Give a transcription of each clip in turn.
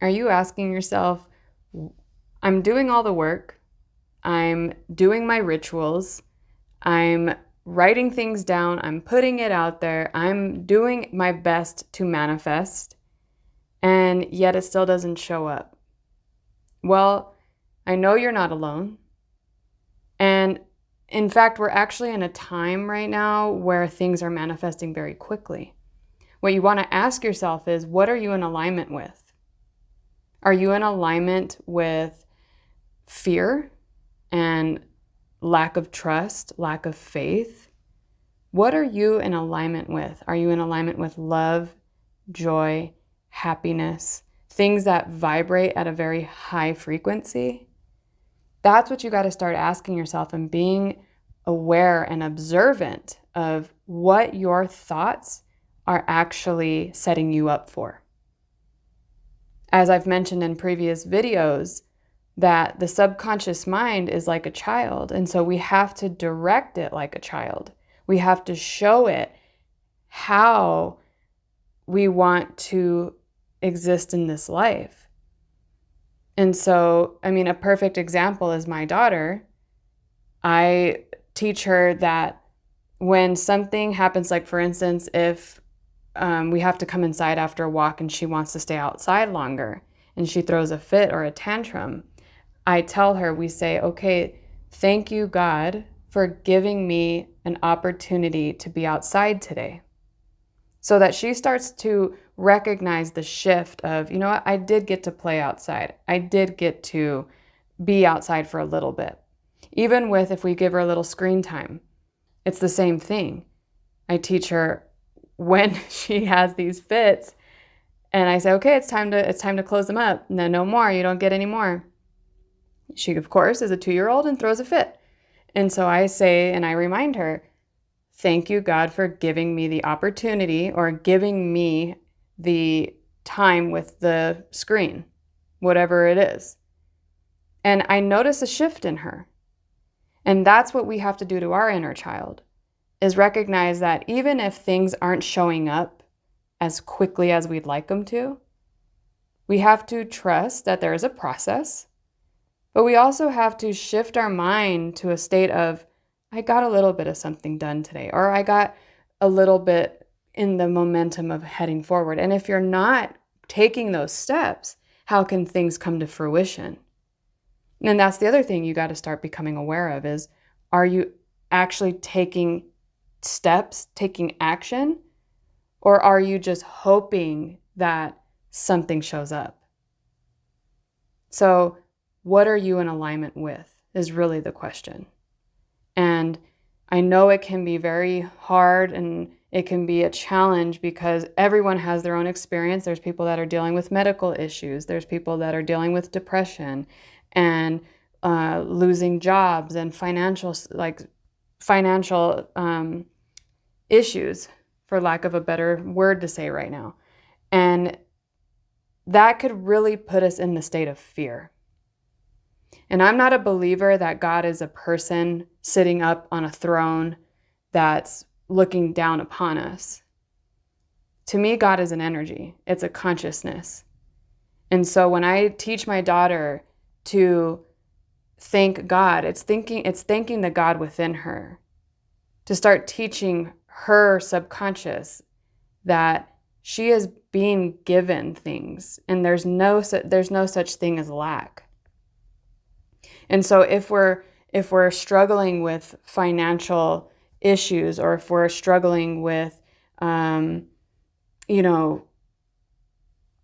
Are you asking yourself, I'm doing all the work, I'm doing my rituals, I'm writing things down, I'm putting it out there, I'm doing my best to manifest, and yet it still doesn't show up? Well, I know you're not alone. And in fact, we're actually in a time right now where things are manifesting very quickly. What you want to ask yourself is, what are you in alignment with? Are you in alignment with fear and lack of trust, lack of faith? What are you in alignment with? Are you in alignment with love, joy, happiness, things that vibrate at a very high frequency? That's what you got to start asking yourself, and being aware and observant of what your thoughts are actually setting you up for. As I've mentioned in previous videos, that the subconscious mind is like a child, and so we have to direct it like a child. We have to show it how we want to exist in this life. And so, a perfect example is my daughter. I teach her that when something happens, like for instance, if we have to come inside after a walk and she wants to stay outside longer and she throws a fit or a tantrum, I tell her, we say, okay, thank you, God, for giving me an opportunity to be outside today. So that she starts to recognize the shift of, you know what, I did get to play outside. I did get to be outside for a little bit. Even with, if we give her a little screen time, it's the same thing. I teach her when she has these fits, and I say, okay, it's time to close them up. No more, you don't get any more. She, of course, is a 2-year-old and throws a fit. And so I say, and I remind her, thank you, God, for giving me the opportunity, or giving me the time with the screen, whatever it is. And I notice a shift in her. And that's what we have to do to our inner child, is recognize that even if things aren't showing up as quickly as we'd like them to, we have to trust that there is a process, but we also have to shift our mind to a state of, I got a little bit of something done today, or I got a little bit in the momentum of heading forward. And if you're not taking those steps, how can things come to fruition? And that's the other thing you got to start becoming aware of is, are you actually taking steps, taking action, or are you just hoping that something shows up? So what are you in alignment with is really the question. And I know it can be very hard and it can be a challenge because everyone has their own experience. There's people that are dealing with medical issues. There's people that are dealing with depression and losing jobs and financial issues, for lack of a better word to say right now. And that could really put us in the state of fear. And I'm not a believer that God is a person sitting up on a throne that's looking down upon us. To me, God is an energy. It's a consciousness. And so when I teach my daughter to thank God, it's thanking the God within her, to start teaching her subconscious that she is being given things and there's no such thing as lack. And so if we're struggling with financial issues, or if we're struggling with our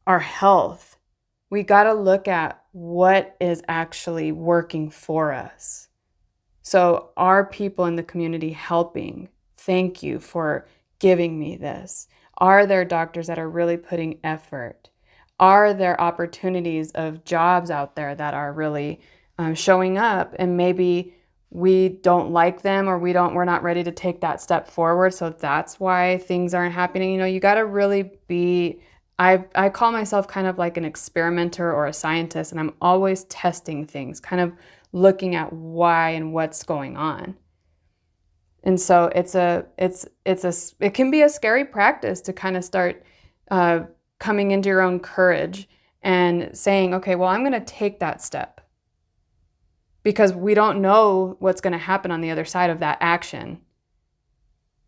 health, we got to look at what is actually working for us. So are people in the community helping? Thank you for giving me this. Are there doctors that are really putting effort? Are there opportunities of jobs out there that are really showing up, and maybe we don't like them, or we're not ready to take that step forward, so that's why things aren't happening? You got to really be, I call myself kind of like an experimenter or a scientist, and I'm always testing things, kind of looking at why and what's going on. And so it can be a scary practice to kind of start coming into your own courage and saying, okay, well, I'm going to take that step, because we don't know what's going to happen on the other side of that action.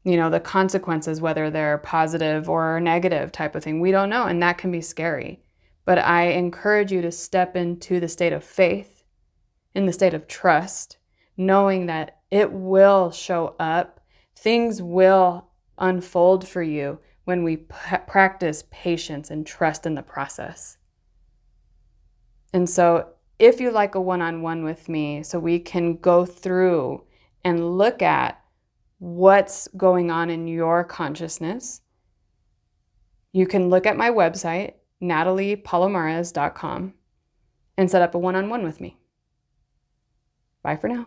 The consequences, whether they're positive or negative type of thing, we don't know. And that can be scary. But I encourage you to step into the state of faith, in the state of trust, knowing that it will show up. Things will unfold for you when we practice patience and trust in the process. And so if you like a one-on-one with me, so we can go through and look at what's going on in your consciousness, you can look at my website, nataliepalomares.com, and set up a one-on-one with me. Bye for now.